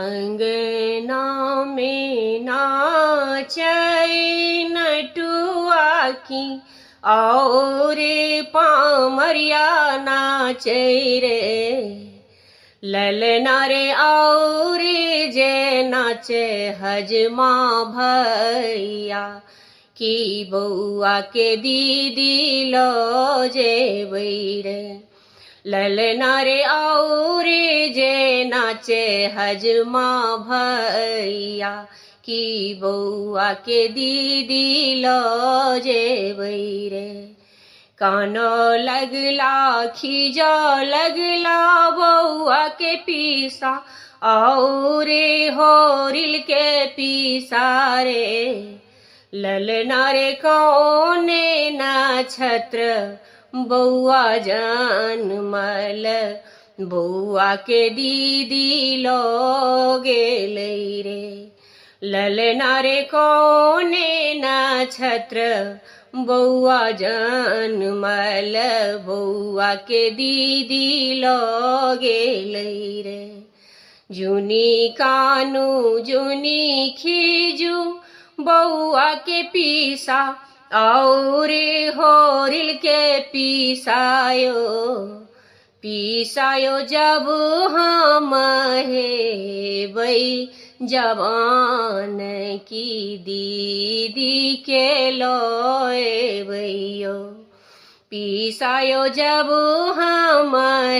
अंगना में नाचै नटुआ की और पामरिया नाचै रे ललना रे और जे नाचे हजमा भैया की बउआ के दीदी लो जेबै रे ललना रे और जे नाचे हजमा भैया की बउआ के दीदी लो जेबै रे कानो लगला खीजा लगला बउआ के पीसा और होरिल के पीसा रे ललना रे कौने नक्षत्र बउआ जन्मल बउआ के दीदी लो गेलै रे ललना रे कौने नक्षत्र बउआ जन्मल बउआ के दीदी लो गेलै रे जुनी कानू जुनी खीजू बउआ के पीसा और होरिल के पीसायो जब हम हेबै जवान की दीदी के लोएबैयो पीसायो जब हम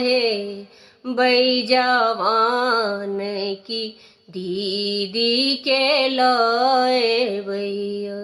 हेबै जवान की दीदी के लोएबैयो।